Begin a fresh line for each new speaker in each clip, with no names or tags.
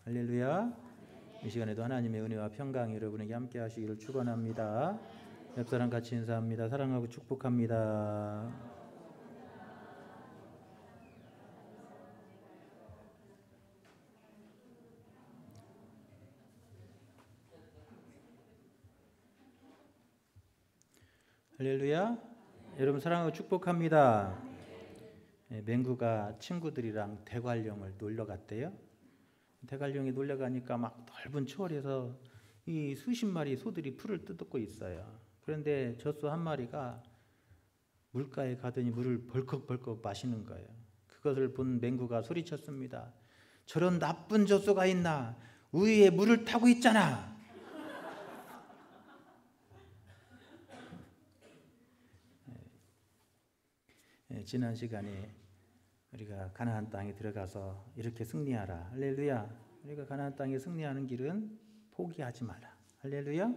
할렐루야. 이 시간에도 하나님의 은혜와 평강이 여러분에게 함께 하시기를 축원합니다. 옆사람 같이 인사합니다. 사랑하고 축복합니다. 할렐루야. 여러분 사랑하고 축복합니다. 맹구가 친구들이랑 대관령을 놀러 갔대요. 대관령에 놀러 가니까 막 넓은 초원에서 이 수십 마리 소들이 풀을 뜯고 있어요. 그런데 젖소 한 마리가 물가에 가더니 물을 벌컥벌컥 마시는 거예요. 그것을 본 맹구가 소리쳤습니다. 저런 나쁜 젖소가 있나? 우유에 물을 타고 있잖아. 지난 시간에 우리가 가나안 땅에 들어가서 이렇게 승리하라. 할렐루야. 우리가 가나안 땅에 승리하는 길은 포기하지 마라. 할렐루야.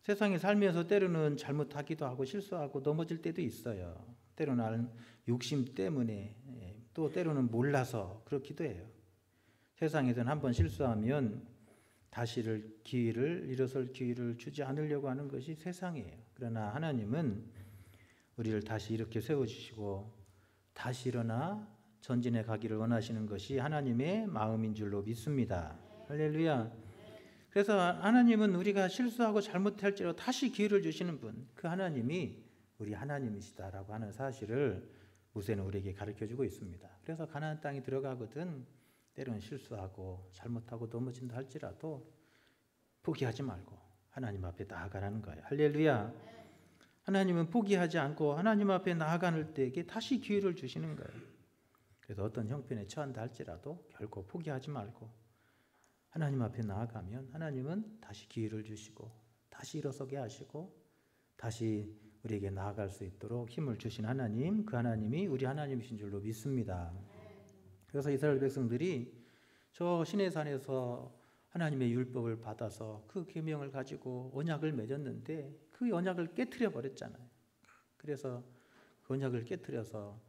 세상에 살면서 때로는 잘못하기도 하고 실수하고 넘어질 때도 있어요. 때로는 욕심 때문에, 또 때로는 몰라서 그렇기도 해요. 세상에서는 한번 실수하면 다시를 일어설 기회를 주지 않으려고 하는 것이 세상이에요. 그러나 하나님은 우리를 다시 이렇게 세워주시고 다시 일어나 전진해 가기를 원하시는 것이 하나님의 마음인 줄로 믿습니다. 할렐루야. 그래서 하나님은 우리가 실수하고 잘못할지라도 다시 기회를 주시는 분, 그 하나님이 우리 하나님이시다라고 하는 사실을 모세는 우리에게 가르쳐주고 있습니다. 그래서 가나안 땅에 들어가거든 때로는 실수하고 잘못하고 넘어진다 할지라도 포기하지 말고 하나님 앞에 나아가라는 거예요. 할렐루야. 하나님은 포기하지 않고 하나님 앞에 나아가는 때에게 다시 기회를 주시는 거예요. 그래서 어떤 형편에 처한다 할지라도 결코 포기하지 말고 하나님 앞에 나아가면 하나님은 다시 기회를 주시고 다시 일어서게 하시고 다시 우리에게 나아갈 수 있도록 힘을 주신 하나님, 그 하나님이 우리 하나님이신 줄로 믿습니다. 그래서 이스라엘 백성들이 저 시내산에서 하나님의 율법을 받아서 그 계명을 가지고 언약을 맺었는데 그 언약을 깨트려 버렸잖아요. 그래서 그 언약을 깨트려서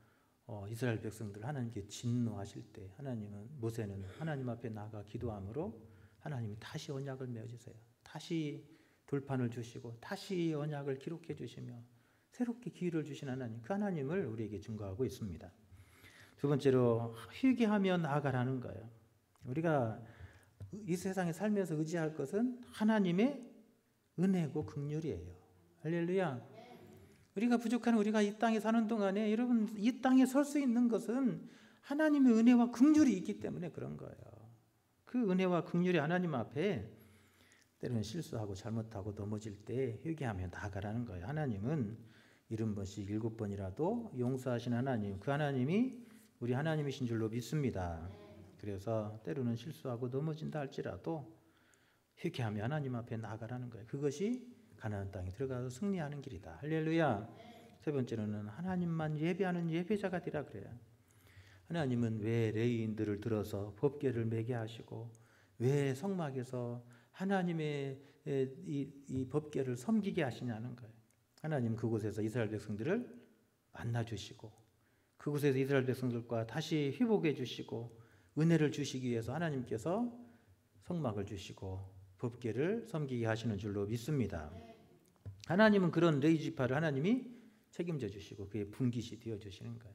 이스라엘 백성들 하나님께 진노하실 때 모세는 하나님 앞에 나가 기도함으로 하나님이 다시 언약을 맺으세요. 다시 돌판을 주시고 다시 언약을 기록해 주시며 새롭게 기회를 주신 하나님, 그 하나님을 우리에게 증거하고 있습니다. 두 번째로 회개하며 나아가라는 거예요. 우리가 이 세상에 살면서 의지할 것은 하나님의 은혜고 긍휼이에요. 할렐루야. 우리가 부족한 우리가 이 땅에 사는 동안에 여러분 이 땅에 설 수 있는 것은 하나님의 은혜와 긍휼이 있기 때문에 그런 거예요. 그 은혜와 긍휼이 하나님 앞에 때로는 실수하고 잘못하고 넘어질 때 회개하며 나아가라는 거예요. 하나님은 70번씩 7번이라도 용서하신 하나님, 그 하나님이 우리 하나님이신 줄로 믿습니다. 그래서 때로는 실수하고 넘어진다 할지라도 회개하며 하나님 앞에 나아가라는 거예요. 그것이 가나안 땅에 들어가서 승리하는 길이다. 할렐루야. 세 번째로는 하나님만 예배하는 예배자가 되라 그래요. 하나님은 왜 레위인들을 들어서 법궤를 매게 하시고 왜 성막에서 하나님의 이 법궤를 섬기게 하시냐는 거예요. 하나님 그곳에서 이스라엘 백성들을 만나주시고 그곳에서 이스라엘 백성들과 다시 회복해 주시고 은혜를 주시기 위해서 하나님께서 성막을 주시고 법궤를 섬기게 하시는 줄로 믿습니다. 하나님은 그런 레위 지파를 하나님이 책임져 주시고 그의 분깃이 되어 주시는 거예요.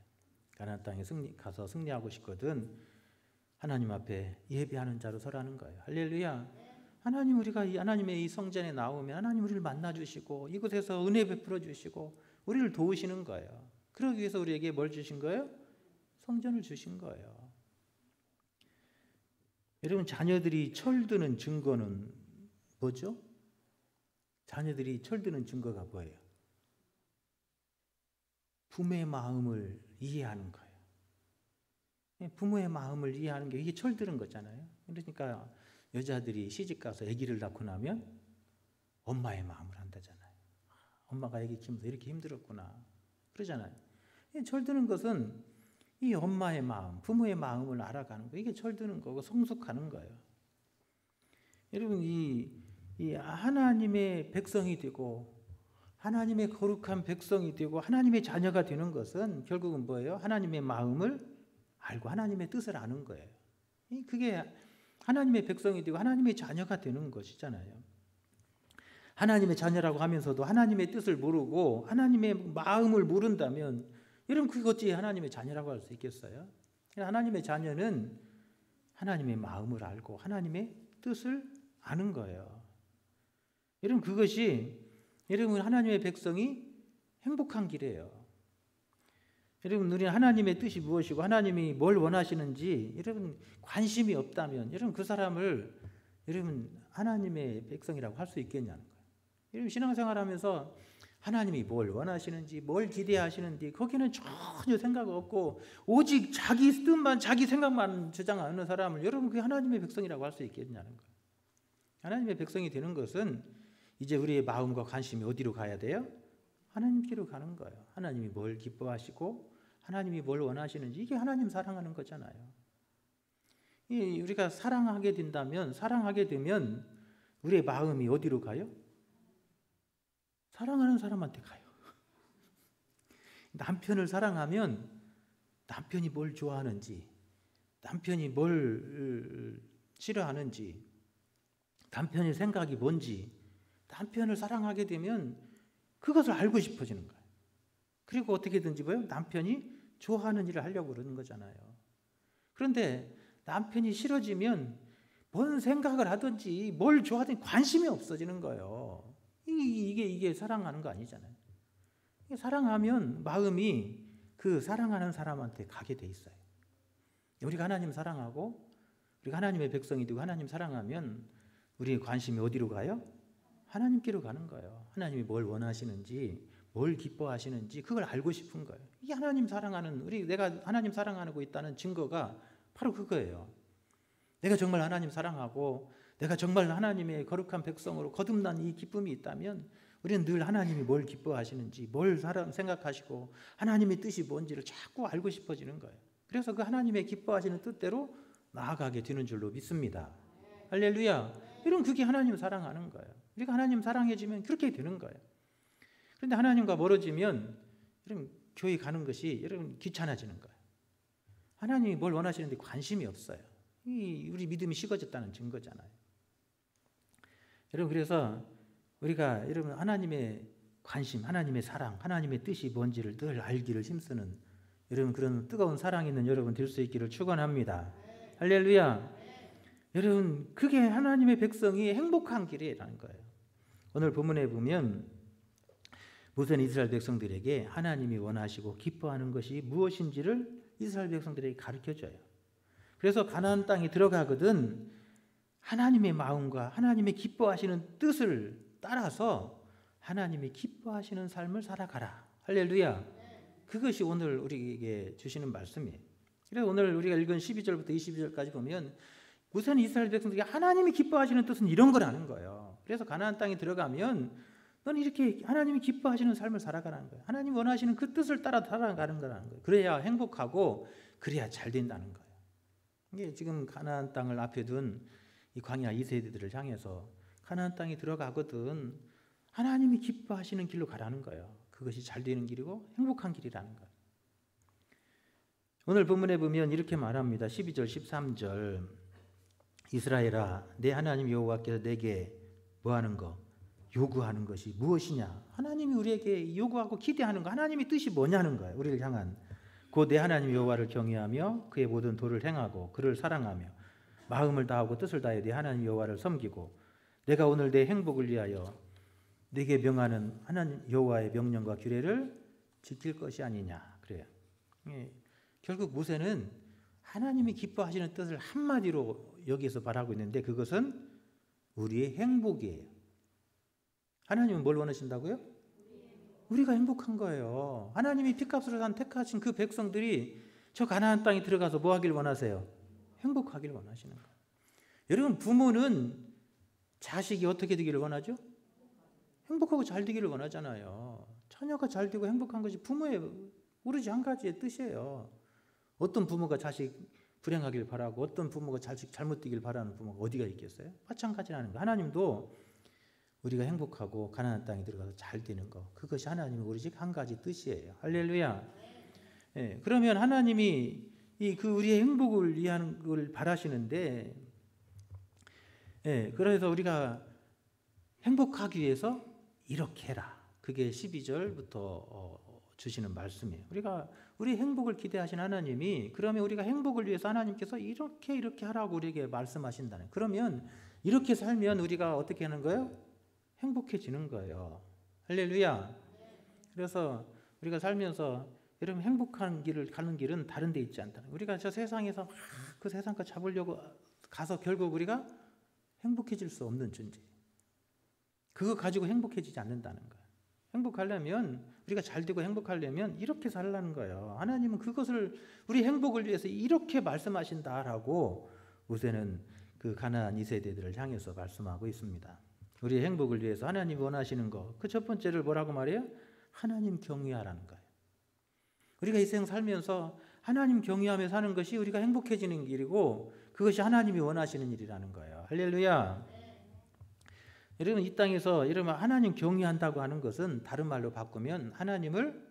가나안 땅에 가서 승리하고 싶거든 하나님 앞에 예배하는 자로 서라는 거예요. 할렐루야. 하나님, 우리가 이 하나님의 이 성전에 나오면 하나님 우리를 만나 주시고 이곳에서 은혜 베풀어 주시고 우리를 도우시는 거예요. 그러기 위해서 우리에게 뭘 주신 거예요? 성전을 주신 거예요. 여러분 자녀들이 철드는 증거는 뭐죠? 자녀들이 철드는 증거가 뭐예요? 부모의 마음을 이해하는 거예요. 부모의 마음을 이해하는 게 이게 철드는 거잖아요. 그러니까 여자들이 시집가서 아기를 낳고 나면 엄마의 마음을 한다잖아요. 엄마가 아기 키우면서 이렇게 힘들었구나 그러잖아요. 철드는 것은 이 엄마의 마음, 부모의 마음을 알아가는 거, 이게 철드는 거고 성숙하는 거예요. 여러분 이 하나님의 백성이 되고 하나님의 거룩한 백성이 되고 하나님의 자녀가 되는 것은 결국은 뭐예요? 하나님의 마음을 알고 하나님의 뜻을 아는 거예요. 그게 하나님의 백성이 되고 하나님의 자녀가 되는 것이잖아요. 하나님의 자녀라고 하면서도 하나님의 뜻을 모르고 하나님의 마음을 모른다면 여러분 그것이 하나님의 자녀라고 할 수 있겠어요? 하나님의 자녀는 하나님의 마음을 알고 하나님의 뜻을 아는 거예요. 여러분 그것이 여러분 하나님의 백성이 행복한 길이에요. 여러분 우리 하나님의 뜻이 무엇이고 하나님이 뭘 원하시는지 여러분 관심이 없다면 여러분 그 사람을 여러분 하나님의 백성이라고 할 수 있겠냐는 거예요. 여러분 신앙생활하면서 하나님이 뭘 원하시는지 뭘 기대하시는지 거기는 전혀 생각 없고 오직 자기 뜻만 자기 생각만 주장하는 사람을 여러분 그게 하나님의 백성이라고 할 수 있겠냐는 거예요. 하나님의 백성이 되는 것은 이제 우리의 마음과 관심이 어디로 가야 돼요? 하나님께로 가는 거예요. 하나님이 뭘 기뻐하시고 하나님이 뭘 원하시는지 이게 하나님 사랑하는 거잖아요. 우리가 사랑하게 된다면 사랑하게 되면 우리의 마음이 어디로 가요? 사랑하는 사람한테 가요. 남편을 사랑하면 남편이 뭘 좋아하는지 남편이 뭘 싫어하는지 남편의 생각이 뭔지 남편을 사랑하게 되면 그것을 알고 싶어지는 거예요. 그리고 어떻게든지 뭐요? 남편이 좋아하는 일을 하려고 그러는 거잖아요. 그런데 남편이 싫어지면 뭔 생각을 하든지 뭘 좋아하든지 관심이 없어지는 거예요. 이게 사랑하는 거 아니잖아요. 사랑하면 마음이 그 사랑하는 사람한테 가게 돼 있어요. 우리가 하나님 사랑하고 우리가 하나님의 백성이 되고 하나님 사랑하면 우리의 관심이 어디로 가요? 하나님께로 가는 거예요. 하나님이 뭘 원하시는지 뭘 기뻐하시는지 그걸 알고 싶은 거예요. 이게 하나님 사랑하는 내가 하나님 사랑하고 있다는 증거가 바로 그거예요. 내가 정말 하나님 사랑하고 내가 정말 하나님의 거룩한 백성으로 거듭난 이 기쁨이 있다면 우리는 늘 하나님이 뭘 기뻐하시는지 뭘 생각하시고 하나님의 뜻이 뭔지를 자꾸 알고 싶어지는 거예요. 그래서 그 하나님의 기뻐하시는 뜻대로 나아가게 되는 줄로 믿습니다. 할렐루야. 이런 그게 하나님 사랑하는 거예요. 우리가 하나님 사랑해지면 그렇게 되는 거예요. 그런데 하나님과 멀어지면 여러분 교회 가는 것이 여러분 귀찮아지는 거예요. 하나님이 뭘 원하시는데 관심이 없어요. 우리 믿음이 식어졌다는 증거잖아요. 여러분 그래서 우리가 여러분 하나님의 관심, 하나님의 사랑, 하나님의 뜻이 뭔지를 늘 알기를 힘쓰는 여러분 그런 뜨거운 사랑 있는 여러분 될 수 있기를 축원합니다. 할렐루야. 여러분 그게 하나님의 백성이 행복한 길이라는 거예요. 오늘 본문에 보면 모세는 이스라엘 백성들에게 하나님이 원하시고 기뻐하는 것이 무엇인지를 이스라엘 백성들에게 가르쳐줘요. 그래서 가나안 땅에 들어가거든 하나님의 마음과 하나님의 기뻐하시는 뜻을 따라서 하나님이 기뻐하시는 삶을 살아가라. 할렐루야. 그것이 오늘 우리에게 주시는 말씀이에요. 그래서 오늘 우리가 읽은 12절부터 22절까지 보면 우선 이스라엘 백성들이 하나님이 기뻐하시는 뜻은 이런 거라는 거예요. 그래서 가나안 땅에 들어가면 너는 이렇게 하나님이 기뻐하시는 삶을 살아가라는 거예요. 하나님 원하시는 그 뜻을 따라 살아가는 거라는 거예요. 그래야 행복하고 그래야 잘 된다는 거예요. 이게 지금 가나안 땅을 앞에 둔 이 광야 2세대들을 향해서 가나안 땅에 들어가거든 하나님이 기뻐하시는 길로 가라는 거예요. 그것이 잘 되는 길이고 행복한 길이라는 거예요. 오늘 본문에 보면 이렇게 말합니다. 12절 13절 이스라엘아 내 하나님 여호와께서 내게 뭐하는 거? 요구하는 것이 무엇이냐? 하나님이 우리에게 요구하고 기대하는 거 하나님의 뜻이 뭐냐는 거예요. 우리를 향한 곧 내 하나님 여호와를 경외하며 그의 모든 도를 행하고 그를 사랑하며 마음을 다하고 뜻을 다해 내 하나님 여호와를 섬기고 내가 오늘 내 행복을 위하여 내게 명하는 하나님 여호와의 명령과 규례를 지킬 것이 아니냐 그래요. 결국 모세는 하나님이 기뻐하시는 뜻을 한마디로 여기서 말하고 있는데 그것은 우리의 행복이에요. 하나님은 뭘 원하신다고요? 우리가 행복한 거예요. 하나님이 피값으로 산 택하신 그 백성들이 저 가나안 땅에 들어가서 뭐 하길 원하세요? 행복하길 원하시는 거예요. 여러분 부모는 자식이 어떻게 되기를 원하죠? 행복하고 잘 되기를 원하잖아요. 자녀가 잘 되고 행복한 것이 부모의 오로지 한 가지의 뜻이에요. 어떤 부모가 자식 불행하길 바라고 어떤 부모가 자식 잘못 되길 바라는 부모가 어디가 있겠어요? 마찬가지라는 거예요. 하나님도 우리가 행복하고 가나안 땅에 들어가서 잘 되는 거 그것이 하나님의 오로지 한 가지 뜻이에요. 할렐루야. 예, 그러면 하나님이 우리의 행복을 위하는 걸 바라시는데 예, 그래서 우리가 행복하기 위해서 이렇게 해라. 그게 12절부터 주시는 말씀이에요. 우리 행복을 기대하신 하나님이, 그러면 우리가 행복을 위해서 하나님께서 이렇게 하라고 우리에게 말씀하신다는. 그러면 이렇게 살면 우리가 어떻게 하는 거예요? 행복해지는 거예요. 할렐루야. 그래서 우리가 살면서 여러분 행복한 길을 가는 길은 다른 데 있지 않다. 우리가 저 세상에서 그 세상 거 잡으려고 가서 결국 우리가 행복해질 수 없는 존재. 그거 가지고 행복해지지 않는다는 거예요. 행복하려면, 우리가 잘 되고 행복하려면 이렇게 살라는 거예요. 하나님은 그것을 우리 행복을 위해서 이렇게 말씀하신다라고 모세는 그 가나안 2세대들을 향해서 말씀하고 있습니다. 우리의 행복을 위해서 하나님이 원하시는 거, 그 첫 번째를 뭐라고 말해요? 하나님 경외하라는 거예요. 우리가 이 세상 살면서 하나님 경외하며 사는 것이 우리가 행복해지는 길이고, 그것이 하나님이 원하시는 일이라는 거예요. 할렐루야. 여러분, 이 땅에서 여러분 하나님 경외한다고 하는 것은 다른 말로 바꾸면 하나님을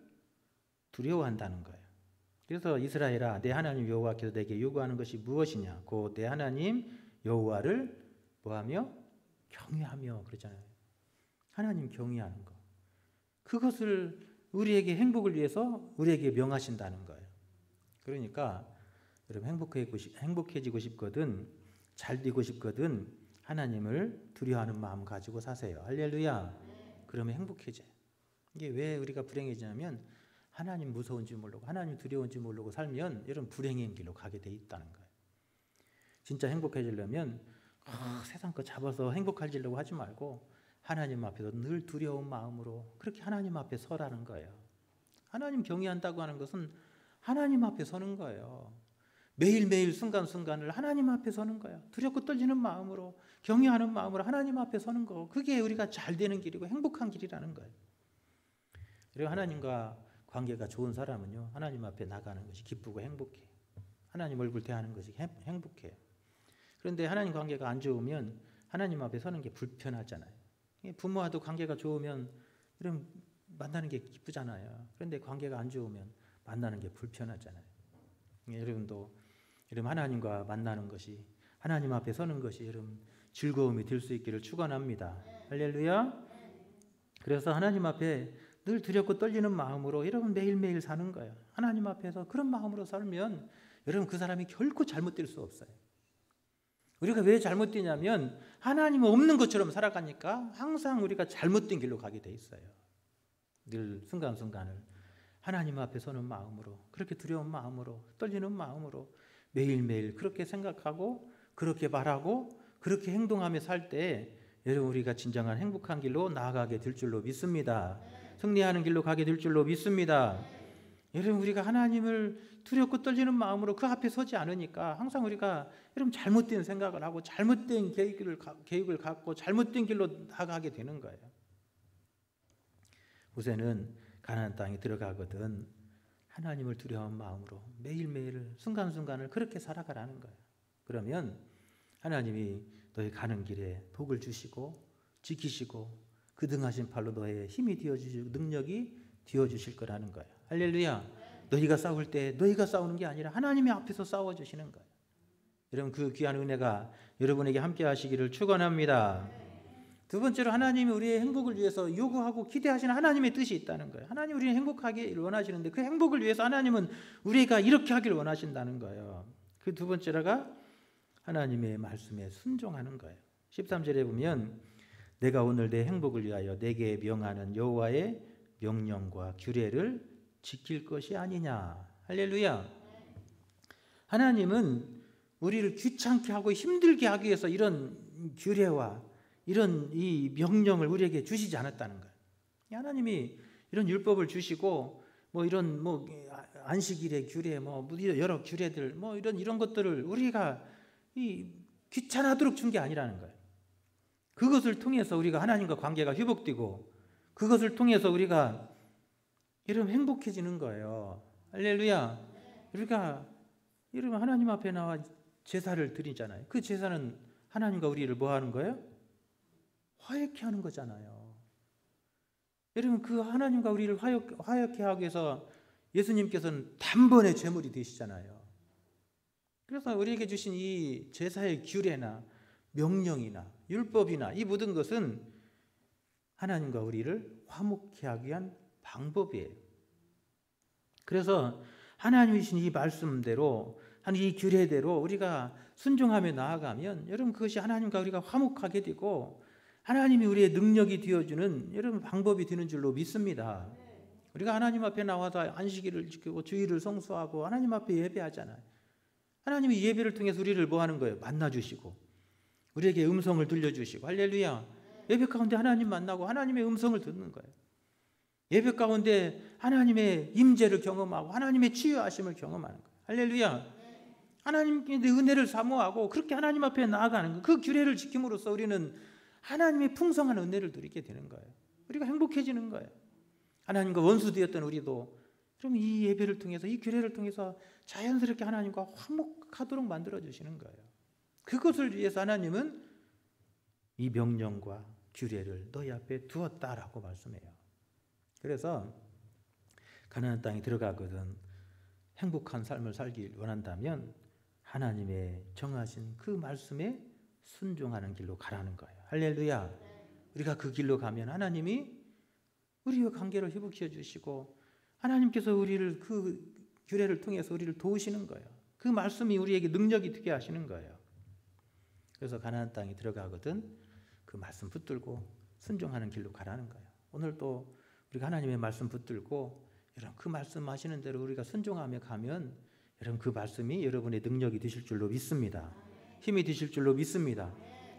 두려워한다는 거예요. 그래서 이스라엘아, 내 하나님 여호와께서 내게 요구하는 것이 무엇이냐? 곧 내 하나님 여호와를 뭐하며? 경외하며. 그러잖아요. 하나님 경외하는 거. 그것을 우리에게 행복을 위해서 우리에게 명하신다는 거예요. 그러니까 여러분 행복해지고 싶거든, 잘 되고 싶거든 하나님을 두려워하는 마음 가지고 사세요. 할렐루야. 그러면 행복해져요. 이게 왜 우리가 불행해지냐면 하나님 무서운지 모르고 하나님 두려운지 모르고 살면 여러분 불행의 길로 가게 돼 있다는 거예요. 진짜 행복해지려면 세상 거 잡아서 행복해지려고 하지 말고 하나님 앞에서 늘 두려운 마음으로 그렇게 하나님 앞에 서라는 거예요. 하나님 경외한다고 하는 것은 하나님 앞에 서는 거예요. 매일매일 순간순간을 하나님 앞에 서는 거예요. 두렵고 떨리는 마음으로, 경외하는 마음으로 하나님 앞에 서는 거. 그게 우리가 잘 되는 길이고 행복한 길이라는 거예요. 그리고 하나님과 관계가 좋은 사람은요, 하나님 앞에 나가는 것이 기쁘고 행복해요. 하나님 얼굴 대하는 것이 행복해요. 그런데 하나님 관계가 안 좋으면 하나님 앞에 서는 게 불편하잖아요. 부모와도 관계가 좋으면 여러분 만나는 게 기쁘잖아요. 그런데 관계가 안 좋으면 만나는 게 불편하잖아요. 여러분도 여러분 하나님과 만나는 것이, 하나님 앞에 서는 것이 여러분 즐거움이 될 수 있기를 축원합니다. 할렐루야. 그래서 하나님 앞에 늘 두렵고 떨리는 마음으로 여러분 매일매일 사는 거예요. 하나님 앞에서 그런 마음으로 살면 여러분 그 사람이 결코 잘못될 수 없어요. 우리가 왜 잘못되냐면 하나님은 없는 것처럼 살아가니까 항상 우리가 잘못된 길로 가게 돼 있어요. 늘 순간순간을 하나님 앞에 서는 마음으로, 그렇게 두려운 마음으로, 떨리는 마음으로 매일매일 그렇게 생각하고 그렇게 말하고 그렇게 행동하며 살 때 여러분 우리가 진정한 행복한 길로 나아가게 될 줄로 믿습니다. 승리하는 길로 가게 될 줄로 믿습니다. 여러분 우리가 하나님을 두렵고 떨리는 마음으로 그 앞에 서지 않으니까 항상 우리가 여러분 잘못된 생각을 하고 잘못된 계획을 갖고 잘못된 길로 나가게 되는 거예요. 모세는 가나안 땅에 들어가거든 하나님을 두려워하는 마음으로 매일매일 순간순간을 그렇게 살아가라는 거예요. 그러면 하나님이 너희 가는 길에 복을 주시고 지키시고 그 등하신 팔로 너의 힘이 되어주시고 능력이 되어주실 거라는 거예요. 할렐루야. 너희가 싸울 때 너희가 싸우는 게 아니라 하나님이 앞에서 싸워주시는 거예요. 여러분 그 귀한 은혜가 여러분에게 함께 하시기를 축원합니다. 두 번째로 하나님이 우리의 행복을 위해서 요구하고 기대하시는 하나님의 뜻이 있다는 거예요. 하나님 우리는 행복하기를 원하시는데 그 행복을 위해서 하나님은 우리가 이렇게 하기를 원하신다는 거예요. 그 두 번째가 하나님의 말씀에 순종하는 거예요. 13절에 보면 내가 오늘 내 행복을 위하여 내게 명하는 여호와의 명령과 규례를 지킬 것이 아니냐. 할렐루야. 하나님은 우리를 귀찮게 하고 힘들게 하기 위해서 이런 규례와 이런 이 명령을 우리에게 주시지 않았다는 거예요. 하나님이 이런 율법을 주시고 이런 안식일의 규례 여러 규례들 이런 것들을 우리가 귀찮아하도록 준 게 아니라는 거예요. 그것을 통해서 우리가 하나님과 관계가 회복되고 그것을 통해서 우리가 여러분 행복해지는 거예요. 할렐루야. 우리가 여러분 하나님 앞에 나와 제사를 드리잖아요. 그 제사는 하나님과 우리를 뭐 하는 거예요? 화해케 하는 거잖아요. 여러분 그 하나님과 우리를 화해케 하기 위해서 예수님께서는 단번에 제물이 되시잖아요. 그래서 우리에게 주신 이 제사의 규례나 명령이나 율법이나 이 모든 것은 하나님과 우리를 화목케 하기 위한 방법이에요. 그래서 하나님이 주신 이 말씀대로, 이 규례대로 우리가 순종하며 나아가면 여러분 그것이 하나님과 우리가 화목하게 되고 하나님이 우리의 능력이 되어주는 여러분 방법이 되는 줄로 믿습니다. 우리가 하나님 앞에 나와서 안식일을 지키고 주일을 성수하고 하나님 앞에 예배하잖아요. 하나님이 예배를 통해서 우리를 뭐 하는 거예요? 만나주시고 우리에게 음성을 들려주시고 할렐루야. 예배 가운데 하나님 만나고 하나님의 음성을 듣는 거예요. 예배 가운데 하나님의 임재를 경험하고 하나님의 치유하심을 경험하는 거예요. 할렐루야. 하나님의 은혜를 사모하고 그렇게 하나님 앞에 나아가는 거예요. 그 규례를 지킴으로써 우리는 하나님의 풍성한 은혜를 누리게 되는 거예요. 우리가 행복해지는 거예요. 하나님과 원수 되었던 우리도 그럼 이 예배를 통해서 이 규례를 통해서 자연스럽게 하나님과 화목하도록 만들어 주시는 거예요. 그것을 위해서 하나님은 이 명령과 규례를 너희 앞에 두었다라고 말씀해요. 그래서 가나안 땅에 들어가거든 행복한 삶을 살기 원한다면 하나님의 정하신 그 말씀에 순종하는 길로 가라는 거예요. 할렐루야. 우리가 그 길로 가면 하나님이 우리와 관계를 회복시켜 주시고 하나님께서 우리를 그 규례를 통해서 우리를 도우시는 거예요. 그 말씀이 우리에게 능력이 되게 하시는 거예요. 그래서 가나안 땅에 들어가거든 그 말씀 붙들고 순종하는 길로 가라는 거예요. 오늘도 우리가 하나님의 말씀 붙들고 여러분 그 말씀 하시는 대로 우리가 순종하며 가면 여러분 그 말씀이 여러분의 능력이 되실 줄로 믿습니다. 힘이 되실 줄로 믿습니다.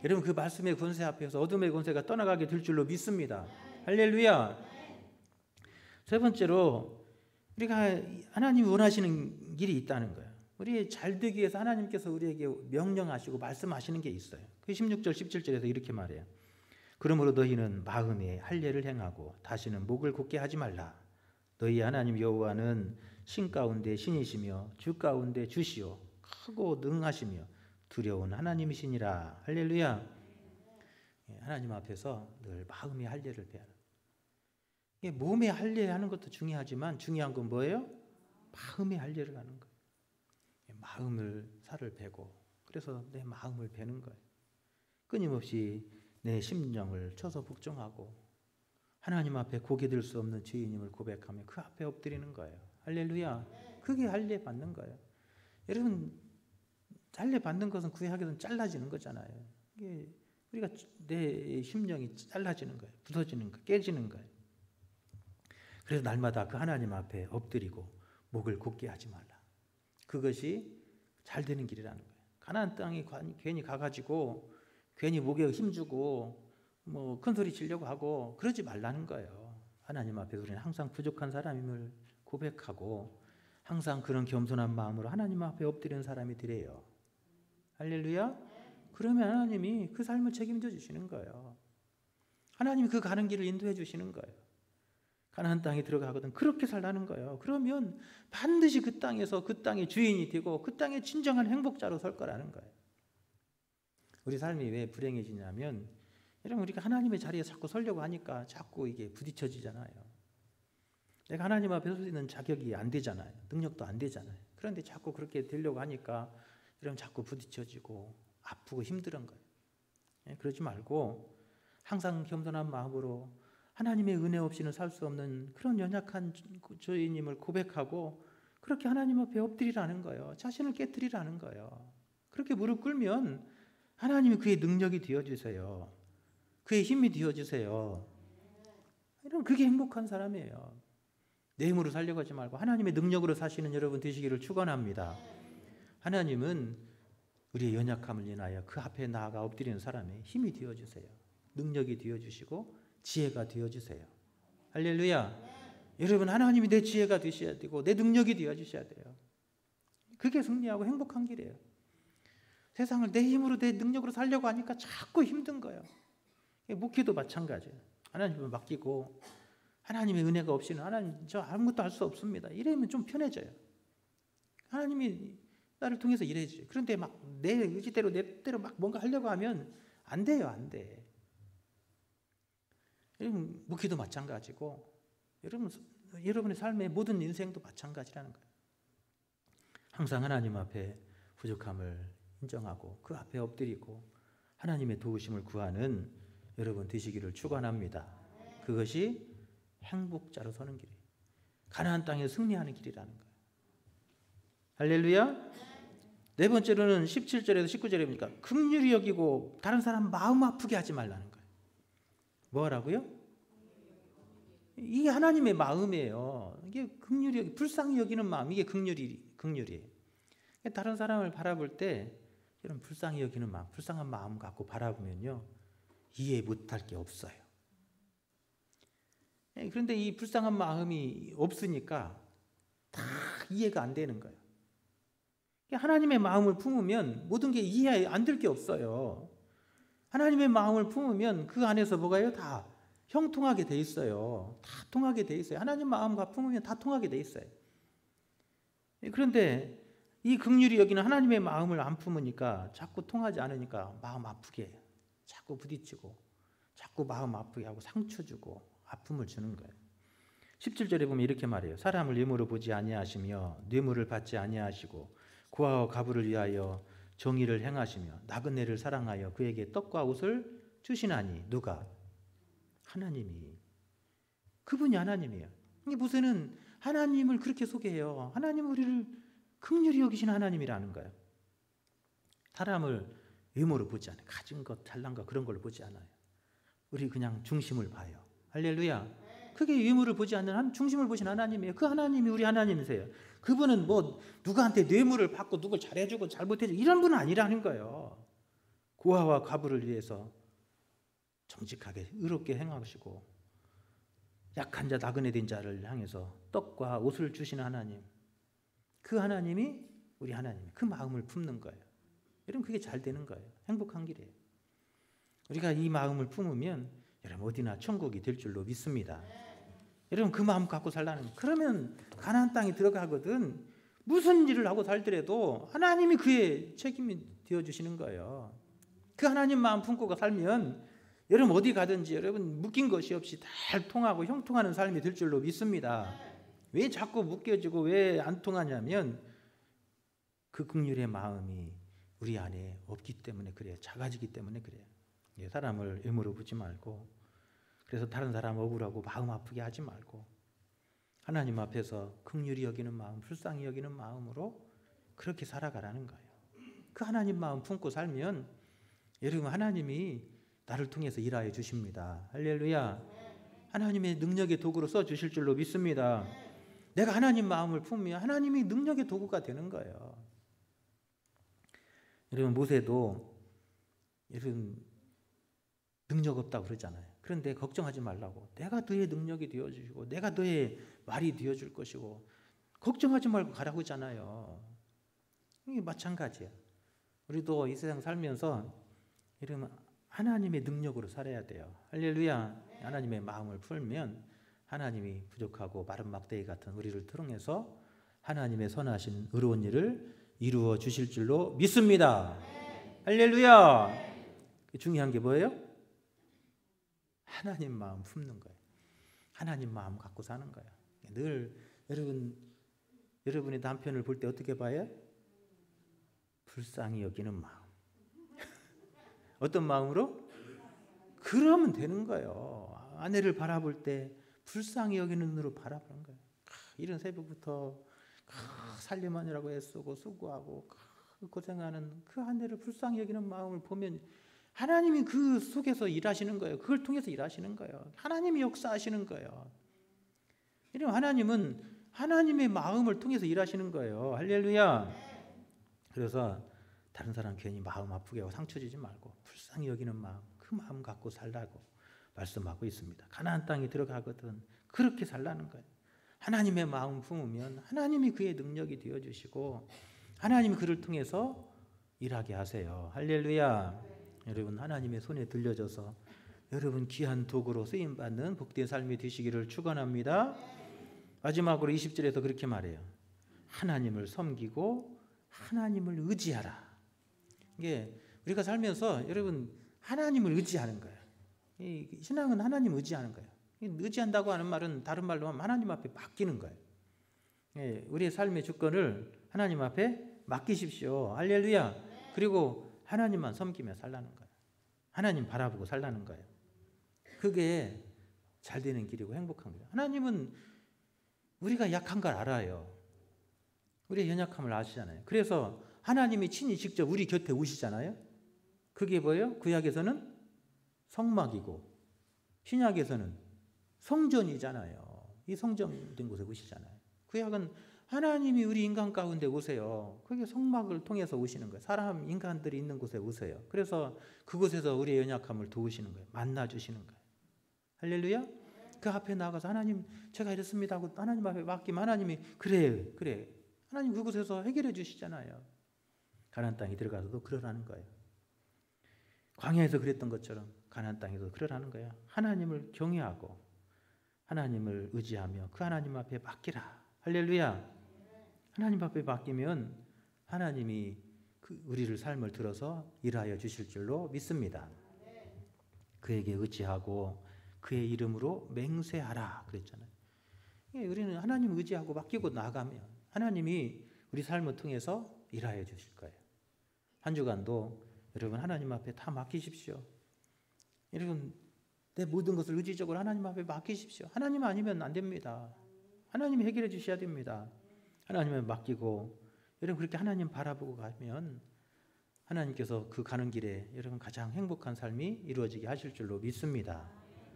여러분 그 말씀의 권세 앞에서 어둠의 권세가 떠나가게 될 줄로 믿습니다. 할렐루야. 세 번째로 우리가 하나님이 원하시는 길이 있다는 거예요. 우리 잘 되기 위해서 하나님께서 우리에게 명령하시고 말씀하시는 게 있어요. 그 16절 17절에서 이렇게 말해요. 그러므로 너희는 마음에 할례를 행하고 다시는 목을 곧게 하지 말라. 너희 하나님 여호와는 신 가운데 신이시며 주 가운데 주시오 크고 능하시며 두려운 하나님이시니라. 할렐루야. 하나님 앞에서 늘 마음의 할례를 배하는. 몸의 할례하는 것도 중요하지만 중요한 건 뭐예요? 마음의 할례를 하는 거예요. 마음을 살을 베고 그래서 내 마음을 베는 거예요. 끊임없이 내 심령을 쳐서 복종하고 하나님 앞에 고개 들 수 없는 죄인임을 고백하며 그 앞에 엎드리는 거예요. 할렐루야. 그게 할례 받는 거예요. 여러분 할례 받는 것은 구약에서는 잘라지는 거잖아요. 이게 우리가 내 심령이 잘라지는 거예요. 부서지는 거예요. 깨지는 거예요. 그래서 날마다 그 하나님 앞에 엎드리고 목을 곧게 하지 말라. 그것이 잘 되는 길이라는 거예요. 가나안 땅에 괜히 가가지고 괜히 목에 힘주고 뭐 큰 소리 치려고 하고 그러지 말라는 거예요. 하나님 앞에 우리는 항상 부족한 사람임을 고백하고 항상 그런 겸손한 마음으로 하나님 앞에 엎드리는 사람이 되래요. 할렐루야. 그러면 하나님이 그 삶을 책임져 주시는 거예요. 하나님이 그 가는 길을 인도해 주시는 거예요. 가나안 땅에 들어가거든 그렇게 살라는 거예요. 그러면 반드시 그 땅에서 그 땅의 주인이 되고 그 땅의 진정한 행복자로 설 거라는 거예요. 우리 삶이 왜 불행해지냐면 여러분 우리가 하나님의 자리에 자꾸 서려고 하니까 자꾸 이게 부딪혀지잖아요. 내가 하나님 앞에 설 수 있는 자격이 안 되잖아요. 능력도 안 되잖아요. 그런데 자꾸 그렇게 되려고 하니까 여러분 자꾸 부딪혀지고 아프고 힘든 거예요. 그러지 말고 항상 겸손한 마음으로 하나님의 은혜 없이는 살 수 없는 그런 연약한 죄인임을 고백하고 그렇게 하나님 앞에 엎드리라는 거예요. 자신을 깨트리라는 거예요. 그렇게 무릎 꿇으면 하나님이 그의 능력이 되어주세요. 그의 힘이 되어주세요. 여러분 그게 행복한 사람이에요. 내 힘으로 살려고 하지 말고 하나님의 능력으로 사시는 여러분 되시기를 축원합니다. 하나님은 우리의 연약함을 인하여 그 앞에 나아가 엎드리는 사람의 힘이 되어주세요. 능력이 되어주시고 지혜가 되어주세요. 할렐루야. 여러분 하나님이 내 지혜가 되셔야 되고 내 능력이 되어주셔야 돼요. 그게 승리하고 행복한 길이에요. 세상을 내 힘으로 내 능력으로 살려고 하니까 자꾸 힘든 거예요. 목회도 마찬가지예요. 하나님을 맡기고 하나님의 은혜가 없이는 하나님 저 아무것도 할 수 없습니다. 이러면 좀 편해져요. 하나님이 나를 통해서 일해주죠. 그런데 막 내 의지대로 내 뜻대로 막 뭔가 하려고 하면 안 돼요. 안 돼. 여러분 목회도 마찬가지고 여러분의 삶의 모든 인생도 마찬가지라는 거예요. 항상 하나님 앞에 부족함을 인정하고 그 앞에 엎드리고 하나님의 도우심을 구하는 여러분 되시기를 축원합니다. 그것이 행복자로 서는 길이에요. 가나안 땅에 승리하는 길이라는 거예요. 할렐루야. 네 번째로는 17절에서 19절에 보니까 긍휼히 여기고 다른 사람 마음 아프게 하지 말라는 거예요. 뭐 하라고요? 이게 하나님의 마음이에요. 이게 긍휼히 여기, 불쌍히 여기는 마음, 이게 긍휼이에요. 다른 사람을 바라볼 때 이런 불쌍히 여기는 마음, 불쌍한 마음 갖고 바라보면요, 이해 못할 게 없어요. 그런데 이 불쌍한 마음이 없으니까 다 이해가 안 되는 거예요. 하나님의 마음을 품으면 모든 게 이해 안 될 게 없어요. 하나님의 마음을 품으면 그 안에서 뭐가요? 다 형통하게 돼 있어요. 다 통하게 돼 있어요. 하나님 마음과 품으면 다 통하게 돼 있어요. 그런데 이 긍휼히 여기는 하나님의 마음을 안 품으니까 자꾸 통하지 않으니까 마음 아프게 자꾸 부딪히고 자꾸 마음 아프게 하고 상처 주고 아픔을 주는 거예요. 17절에 보면 이렇게 말해요. 사람을 외모로 보지 아니하시며 뇌물을 받지 아니하시고 고아와 과부를 위하여 정의를 행하시며 나그네를 사랑하여 그에게 떡과 옷을 주시나니 누가? 하나님이. 그분이 하나님이에요. 이게 모세는 하나님을 그렇게 소개해요. 하나님은 우리를 긍휼히 여기시는 하나님이라는 거예요. 사람을 외모로 보지 않아요. 가진 것, 잘난 것 그런 걸 보지 않아요. 우리 그냥 중심을 봐요. 할렐루야. 크게 외모를 보지 않는 중심을 보신 하나님이에요. 그 하나님이 우리 하나님이세요. 그분은 뭐 누구한테 뇌물을 받고 누굴 잘해주고 잘못해주고 이런 분은 아니라는 거예요. 고아와 과부를 위해서 정직하게 의롭게 행하시고 약한 자 나그네 된 자를 향해서 떡과 옷을 주시는 하나님, 그 하나님이 우리 하나님, 그 마음을 품는 거예요. 여러분 그게 잘 되는 거예요. 행복한 길이에요. 우리가 이 마음을 품으면 여러분 어디나 천국이 될 줄로 믿습니다. 여러분 그 마음 갖고 살라는, 그러면 가나안 땅에 들어가거든 무슨 일을 하고 살더라도 하나님이 그의 책임이 되어주시는 거예요. 그 하나님 마음 품고 살면 여러분 어디 가든지 여러분 묶인 것이 없이 잘 통하고 형통하는 삶이 될 줄로 믿습니다. 왜 자꾸 묶여지고 왜 안 통하냐면 그 긍휼의 마음이 우리 안에 없기 때문에 그래요. 작아지기 때문에 그래요. 사람을 외모로 보지 말고, 그래서 다른 사람 억울하고 마음 아프게 하지 말고 하나님 앞에서 긍휼히 여기는 마음, 불쌍히 여기는 마음으로 그렇게 살아가라는 거예요. 그 하나님 마음 품고 살면 여러분 하나님이 나를 통해서 일하여 주십니다. 할렐루야. 하나님의 능력의 도구로 써주실 줄로 믿습니다. 내가 하나님 마음을 품으면 하나님이 능력의 도구가 되는 거예요. 여러분 모세도 여러분 능력 없다고 그러잖아요. 그런데 걱정하지 말라고, 내가 너의 능력이 되어주시고 내가 너의 말이 되어줄 것이고 걱정하지 말고 가라고 하잖아요. 이게 마찬가지야. 우리도 이 세상 살면서 이러면 하나님의 능력으로 살아야 돼요. 할렐루야. 하나님의 마음을 풀면 하나님이 부족하고 마른 막대기 같은 우리를 통해서 하나님의 선하신 의로운 일을 이루어 주실 줄로 믿습니다. 할렐루야. 중요한 게 뭐예요? 하나님 마음 품는 거예요. 하나님 마음 갖고 사는 거예요. 늘 여러분의 남편을 볼 때 어떻게 봐요? 불쌍히 여기는 마음. 어떤 마음으로? 그러면 되는 거예요. 아내를 바라볼 때 불쌍히 여기는 눈으로 바라보는 거예요. 이런 새벽부터 살림하느라고 애쓰고 수고하고 고생하는 그 아내를 불쌍히 여기는 마음을 보면 하나님이 그 속에서 일하시는 거예요. 그걸 통해서 일하시는 거예요. 하나님이 역사하시는 거예요. 이런 하나님은 하나님의 마음을 통해서 일하시는 거예요. 할렐루야. 그래서 다른 사람 괜히 마음 아프게 하고 상처 주지 말고 불쌍히 여기는 마음, 그 마음 갖고 살라고 말씀하고 있습니다. 가나안 땅에 들어가거든 그렇게 살라는 거예요. 하나님의 마음 품으면 하나님이 그의 능력이 되어주시고 하나님이 그를 통해서 일하게 하세요. 할렐루야. 여러분 하나님의 손에 들려져서 여러분 귀한 도구로 쓰임받는 복된 삶이 되시기를 축원합니다. 마지막으로 20절에서 그렇게 말해요. 하나님을 섬기고 하나님을 의지하라. 이게 우리가 살면서 여러분 하나님을 의지하는 거예요. 이 신앙은 하나님 의지하는 거예요. 의지한다고 하는 말은 다른 말로 하면 하나님 앞에 맡기는 거예요. 우리의 삶의 주권을 하나님 앞에 맡기십시오. 할렐루야. 그리고 하나님만 섬기며 살라는 거예요. 하나님 바라보고 살라는 거예요. 그게 잘 되는 길이고 행복한 거예요. 하나님은 우리가 약한 걸 알아요. 우리의 연약함을 아시잖아요. 그래서 하나님이 친히 직접 우리 곁에 오시잖아요. 그게 뭐예요? 구약에서는 성막이고 신약에서는 성전이잖아요. 이 성전된 곳에 오시잖아요. 구약은 하나님이 우리 인간 가운데 오세요. 그게 성막을 통해서 오시는 거예요. 사람, 인간들이 있는 곳에 오세요. 그래서 그곳에서 우리의 연약함을 도우시는 거예요. 만나주시는 거예요. 할렐루야? 그 앞에 나가서 하나님 제가 이랬습니다 하고 하나님 앞에 맡기면 하나님이 그래 하나님 그곳에서 해결해 주시잖아요. 가나안 땅에 들어가서도 그러라는 거예요. 광야에서 그랬던 것처럼 가나안 땅에도 그러라는 거예요. 하나님을 경외하고 하나님을 의지하며 그 하나님 앞에 맡기라. 할렐루야. 하나님 앞에 맡기면 하나님이 우리를 삶을 들어서 일하여 주실 줄로 믿습니다. 그에게 의지하고 그의 이름으로 맹세하라 그랬잖아요. 우리는 하나님 의지하고 맡기고 나가면 하나님이 우리 삶을 통해서 일하여 주실 거예요. 한 주간도 여러분 하나님 앞에 다 맡기십시오. 여러분 내 모든 것을 의지적으로 하나님 앞에 맡기십시오. 하나님 아니면 안 됩니다. 하나님이 해결해 주셔야 됩니다. 하나님을 맡기고 여러분 그렇게 하나님 바라보고 가면 하나님께서 그 가는 길에 여러분 가장 행복한 삶이 이루어지게 하실 줄로 믿습니다.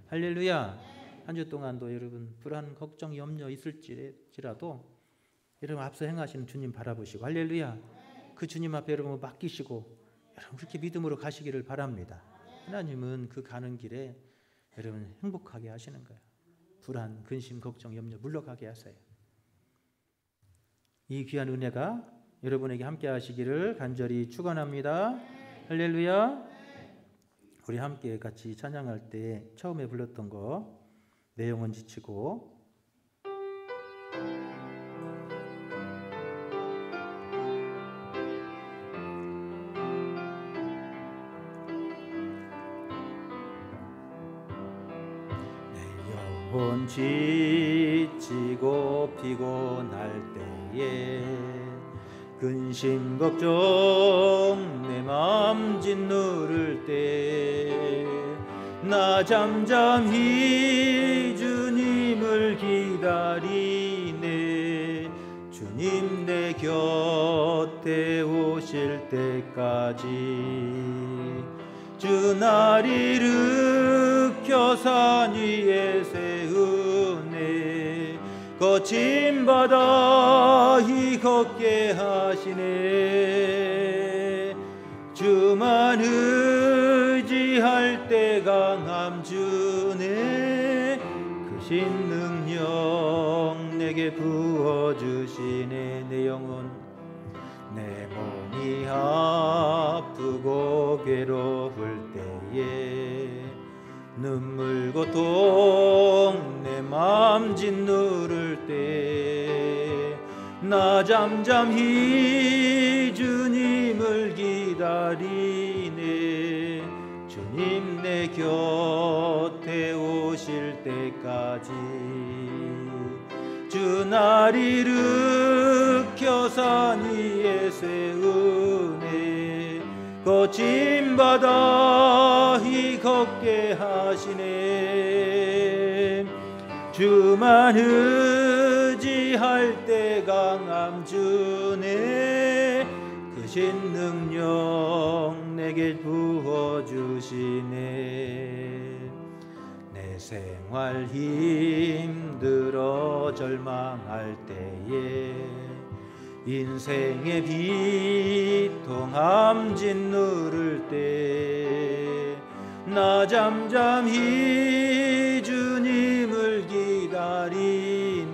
할렐루야. 한 주 동안도 여러분 불안, 걱정, 염려 있을지라도 여러분 앞서 행하시는 주님 바라보시고 할렐루야. 그 주님 앞에 여러분 맡기시고 여러분 그렇게 믿음으로 가시기를 바랍니다. 하나님은 그 가는 길에 여러분 행복하게 하시는 거예요. 불안, 근심, 걱정, 염려 물러가게 하세요. 이 귀한 은혜가 여러분에게 함께 하시기를 간절히 축원합니다. 할렐루야. 우리 함께 같이 찬양할 때 처음에 불렀던 거 내 영혼 지치고 영혼 지치고 피곤할 때에 근심 걱정 내 맘 짓누를 때 나 잠잠히 주님을 기다리네. 주님 내 곁에 오실 때까지 주 날 일으켜 산 위에 세우네. 거친 바다 이 걷게 하시네. 주만 의지할 때 강함 주네. 크신 능력 내게 부어주시네. 내 영혼 내 몸이 아프고 괴로울 때에 눈물 고통 내 맘 짓누를 때 나 잠잠히 주님을 기다리네. 주님 내 곁에 오실 때까지 주 날 일으켜 산 위에 세우네. 거친 바다 이 걷게 하시네. 주만 의지할 때 강함 주네. 크신 능력 내게 부어주시네. 내 생활 힘들어 절망할 때에 인생의 비통함 짓누를 때 나 잠잠히 주님을 기다리네.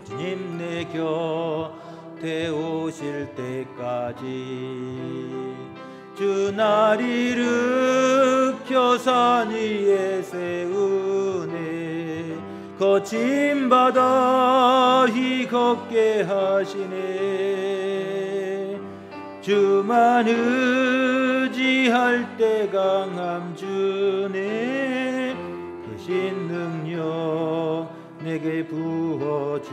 주님 내 곁에 오실 때까지 주 날 일으켜 산 위에 세우네. 거친 바다 이 걷게 하시네. 주만 의지할 때 강함 주네. 크신 능력 내게 부어주시네.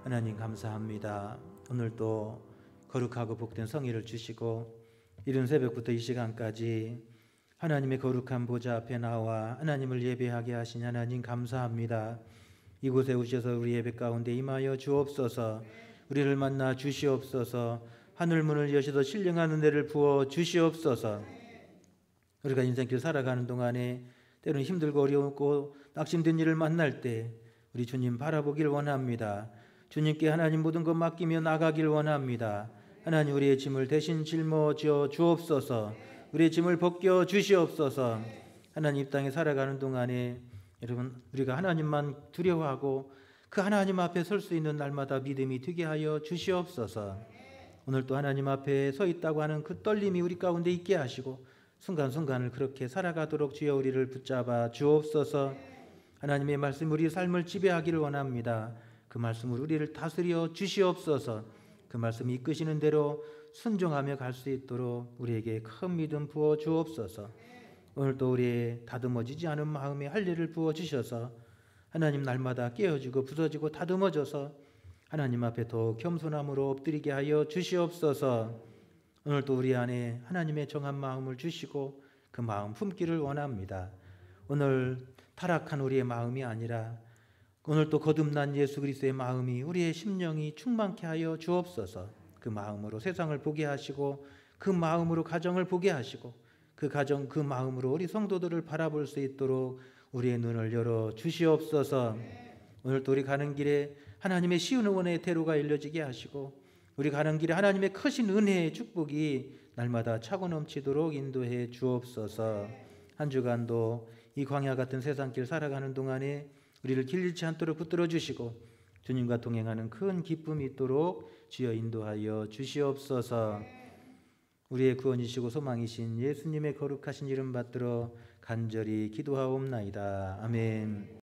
하나님 감사합니다. 오늘도 거룩하고 복된 성의를 주시고 이른 새벽부터 이 시간까지 하나님의 거룩한 보좌 앞에 나와 하나님을 예배하게 하신 하나님 감사합니다. 이곳에 오셔서 우리 예배 가운데 임하여 주옵소서. 우리를 만나 주시옵소서. 하늘문을 여셔서 신령한 은혜를 부어 주시옵소서. 우리가 인생길 살아가는 동안에 때로는 힘들고 어려웠고 낙심된 일을 만날 때 우리 주님 바라보길 원합니다. 주님께 하나님 모든 것 맡기며 나가길 원합니다. 하나님 우리의 짐을 대신 짊어져 주옵소서. 우리의 짐을 벗겨 주시옵소서. 하나님 이 땅에 살아가는 동안에 여러분 우리가 하나님만 두려워하고 그 하나님 앞에 설 수 있는 날마다 믿음이 되게 하여 주시옵소서. 오늘 또 하나님 앞에 서 있다고 하는 그 떨림이 우리 가운데 있게 하시고 순간순간을 그렇게 살아가도록 주여 우리를 붙잡아 주옵소서. 하나님의 말씀 우리 삶을 지배하기를 원합니다. 그 말씀을 우리를 다스려 주시옵소서. 그 말씀 이끄시는 대로 순종하며 갈 수 있도록 우리에게 큰 믿음 부어 주옵소서. 오늘도 우리의 다듬어지지 않은 마음에 할례를 부어 주셔서 하나님 날마다 깨어지고 부서지고 다듬어져서 하나님 앞에 더 겸손함으로 엎드리게 하여 주시옵소서. 오늘도 우리 안에 하나님의 정한 마음을 주시고 그 마음 품기를 원합니다. 오늘 타락한 우리의 마음이 아니라 오늘 또 거듭난 예수 그리스도의 마음이 우리의 심령이 충만케 하여 주옵소서. 그 마음으로 세상을 보게 하시고 그 마음으로 가정을 보게 하시고 그 가정 그 마음으로 우리 성도들을 바라볼 수 있도록 우리의 눈을 열어 주시옵소서. 오늘 또 우리 가는 길에 하나님의 쉬운 응원의 대로가 일러지게 하시고 우리 가는 길에 하나님의 크신 은혜의 축복이 날마다 차고 넘치도록 인도해 주옵소서. 한 주간도 이 광야 같은 세상길 살아가는 동안에 우리를 길 잃지 않도록 붙들어 주시고 주님과 동행하는 큰 기쁨이 있도록 주여 인도하여 주시옵소서. 우리의 구원이시고 소망이신 예수님의 거룩하신 이름 받들어 간절히 기도하옵나이다. 아멘.